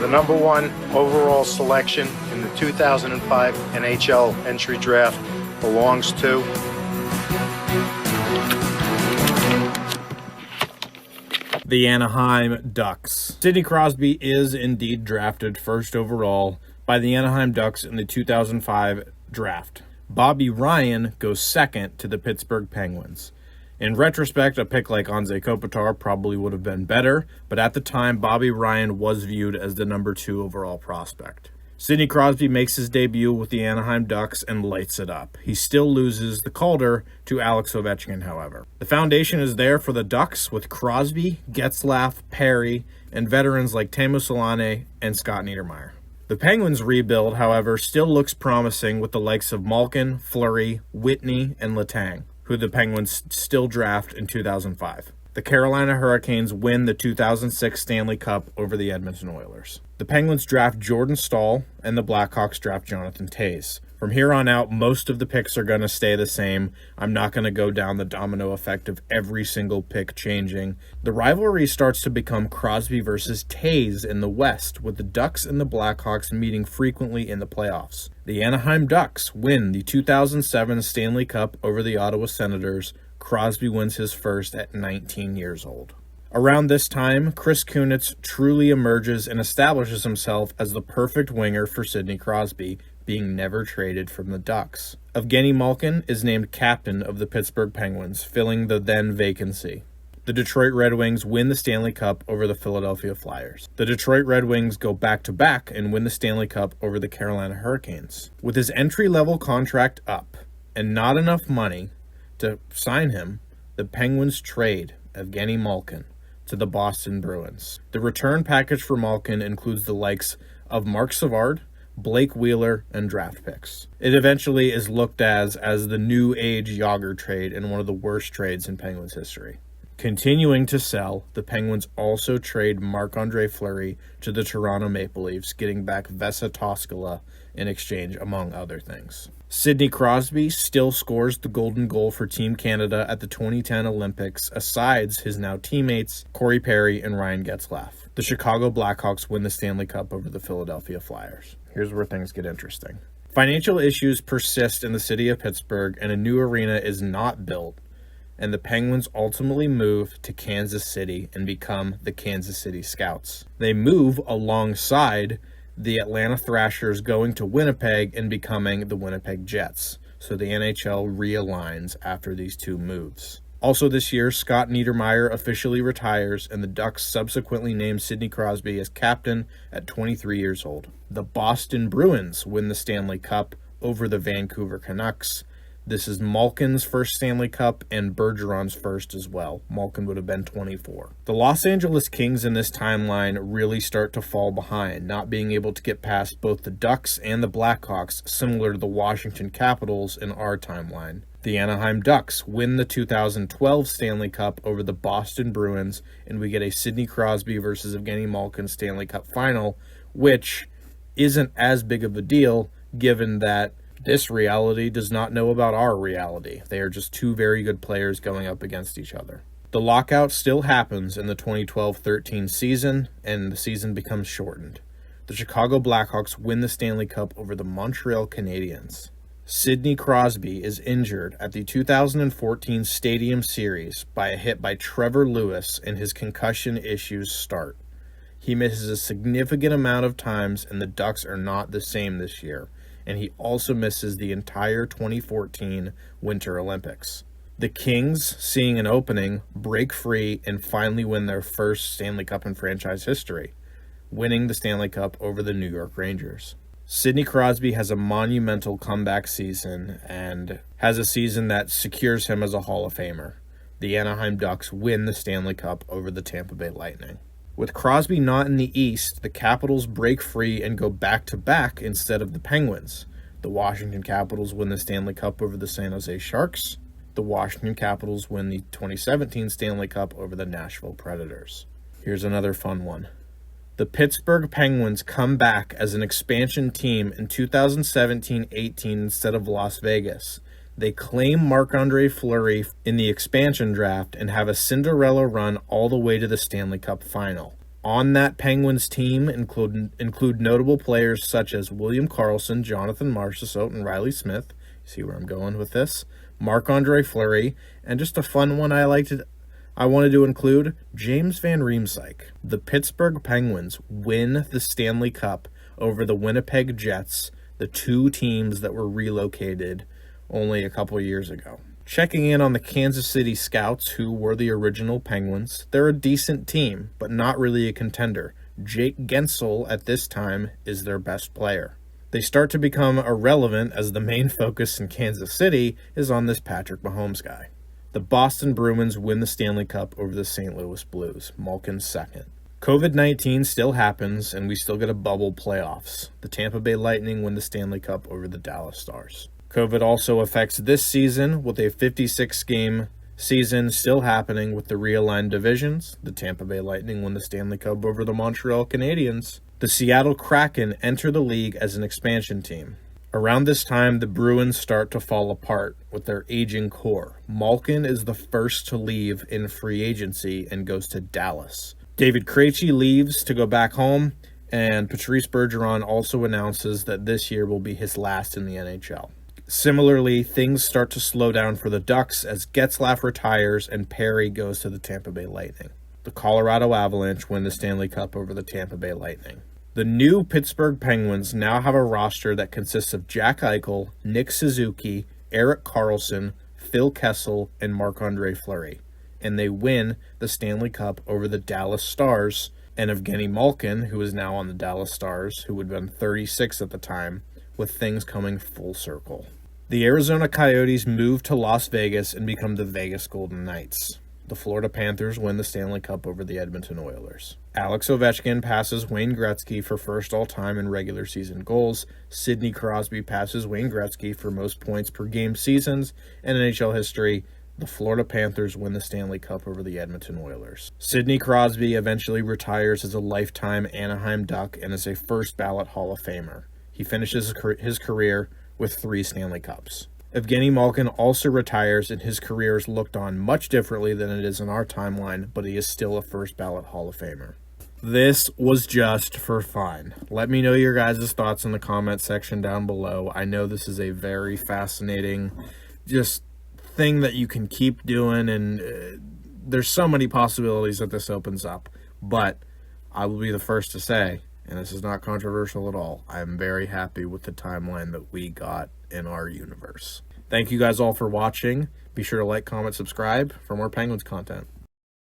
The number one overall selection in the 2005 NHL entry draft belongs to the Anaheim Ducks. Sidney Crosby is indeed drafted first overall by the Anaheim Ducks in the 2005 draft. Bobby Ryan goes second to the Pittsburgh Penguins. In retrospect, a pick like Anze Kopitar probably would have been better, but at the time, Bobby Ryan was viewed as the number 2 overall prospect. Sidney Crosby makes his debut with the Anaheim Ducks and lights it up. He still loses the Calder to Alex Ovechkin, however. The foundation is there for the Ducks with Crosby, Getzlaf, Perry, and veterans like Teemu Selanne and Scott Niedermayer. The Penguins' rebuild, however, still looks promising with the likes of Malkin, Fleury, Whitney, and Letang, who the Penguins still draft in 2005. The Carolina Hurricanes win the 2006 Stanley Cup over the Edmonton Oilers. The Penguins draft Jordan Staal, and the Blackhawks draft Jonathan Toews. From here on out, most of the picks are going to stay the same. I'm not going to go down the domino effect of every single pick changing. The rivalry starts to become Crosby versus Toews in the West, with the Ducks and the Blackhawks meeting frequently in the playoffs. The Anaheim Ducks win the 2007 Stanley Cup over the Ottawa Senators. Crosby wins his first at 19 years old. Around this time, Chris Kunitz truly emerges and establishes himself as the perfect winger for Sidney Crosby, being never traded from the Ducks. Evgeny Malkin is named captain of the Pittsburgh Penguins, filling the then vacancy. The Detroit Red Wings win the Stanley Cup over the Philadelphia Flyers. The Detroit Red Wings go back-to-back and win the Stanley Cup over the Carolina Hurricanes. With his entry-level contract up and not enough money to sign him, the Penguins trade Evgeny Malkin to the Boston Bruins. The return package for Malkin includes the likes of Mark Savard, Blake Wheeler, and draft picks. It eventually is looked as the new age Yager trade and one of the worst trades in Penguins history. Continuing to sell, the Penguins also trade Marc-Andre Fleury to the Toronto Maple Leafs, getting back Vesa Toskala in exchange, among other things. Sidney Crosby still scores the golden goal for Team Canada at the 2010 Olympics, asides his now teammates Corey Perry and Ryan Getzlaf. The Chicago Blackhawks win the Stanley Cup over the Philadelphia Flyers. Here's where things get interesting. Financial issues persist in the city of Pittsburgh, and a new arena is not built, and the Penguins ultimately move to Kansas City and become the Kansas City Scouts. They move alongside the Atlanta Thrashers going to Winnipeg and becoming the Winnipeg Jets. So the NHL realigns after these two moves. Also this year, Scott Niedermayer officially retires, and the Ducks subsequently named Sidney Crosby as captain at 23 years old. The Boston Bruins win the Stanley Cup over the Vancouver Canucks. This is Malkin's first Stanley Cup and Bergeron's first as well. Malkin would have been 24. The Los Angeles Kings in this timeline really start to fall behind, not being able to get past both the Ducks and the Blackhawks, similar to the Washington Capitals in our timeline. The Anaheim Ducks win the 2012 Stanley Cup over the Boston Bruins, and we get a Sidney Crosby versus Evgeny Malkin Stanley Cup final, which isn't as big of a deal given that this reality does not know about our reality. They are just two very good players going up against each other. The lockout still happens in the 2012-13 season, and the season becomes shortened. The Chicago Blackhawks win the Stanley Cup over the Montreal Canadiens. Sidney Crosby is injured at the 2014 Stadium Series by a hit by Trevor Lewis, and his concussion issues start. He misses a significant amount of times, and the Ducks are not the same this year. And he also misses the entire 2014 Winter Olympics. The Kings, seeing an opening, break free and finally win their first Stanley Cup in franchise history, winning the Stanley Cup over the New York Rangers. Sidney Crosby has a monumental comeback season and has a season that secures him as a Hall of Famer. The Anaheim Ducks win the Stanley Cup over the Tampa Bay Lightning. With Crosby not in the East, the Capitals break free and go back-to-back instead of the Penguins. The Washington Capitals win the Stanley Cup over the San Jose Sharks. The Washington Capitals win the 2017 Stanley Cup over the Nashville Predators. Here's another fun one. The Pittsburgh Penguins come back as an expansion team in 2017-18 instead of Las Vegas. They claim Marc-Andre Fleury in the expansion draft and have a Cinderella run all the way to the Stanley Cup final. On that Penguins team include notable players such as William Karlsson, Jonathan Marchessault, and Riley Smith. You see where I'm going with this? Marc-Andre Fleury, and just a fun one I wanted to include, James Van Riemsdyk. The Pittsburgh Penguins win the Stanley Cup over the Winnipeg Jets, the two teams that were relocated only a couple years ago. Checking in on the Kansas City Scouts, who were the original Penguins. They're a decent team, but not really a contender. Jake Gensel at this time is their best player. They start to become irrelevant as the main focus in Kansas City is on this Patrick Mahomes guy. The Boston Bruins win the Stanley Cup over the St. Louis Blues, Malkin's second. COVID-19 still happens, and we still get a bubble playoffs. The Tampa Bay Lightning win the Stanley Cup over the Dallas Stars. COVID also affects this season with a 56-game season still happening with the realigned divisions. The Tampa Bay Lightning win the Stanley Cup over the Montreal Canadiens. The Seattle Kraken enter the league as an expansion team. Around this time, the Bruins start to fall apart with their aging core. Malkin is the first to leave in free agency and goes to Dallas. David Krejci leaves to go back home, and Patrice Bergeron also announces that this year will be his last in the NHL. Similarly, things start to slow down for the Ducks as Getzlaf retires and Perry goes to the Tampa Bay Lightning. The Colorado Avalanche win the Stanley Cup over the Tampa Bay Lightning. The new Pittsburgh Penguins now have a roster that consists of Jack Eichel, Nick Suzuki, Erik Karlsson, Phil Kessel, and Marc-Andre Fleury. And they win the Stanley Cup over the Dallas Stars and Evgeny Malkin, who is now on the Dallas Stars, who would have been 36 at the time, with things coming full circle. The Arizona Coyotes move to Las Vegas and become the Vegas Golden Knights. The Florida Panthers win the Stanley Cup over the Edmonton Oilers. Alex Ovechkin passes Wayne Gretzky for first all-time in regular season goals. Sidney Crosby passes Wayne Gretzky for most points per game seasons in NHL history. The Florida Panthers win the Stanley Cup over the Edmonton Oilers. Sidney Crosby eventually retires as a lifetime Anaheim Duck and is a first-ballot Hall of Famer. He finishes his career with 3 Stanley Cups. Evgeny Malkin also retires, and his career is looked on much differently than it is in our timeline, but he is still a first-ballot Hall of Famer. This was just for fun. Let me know your guys' thoughts in the comment section down below. I know this is a very fascinating just thing that you can keep doing, and there's so many possibilities that this opens up, but I will be the first to say, and this is not controversial at all, I'm very happy with the timeline that we got in our universe. Thank you guys all for watching. Be sure to like, comment, subscribe for more Penguins content.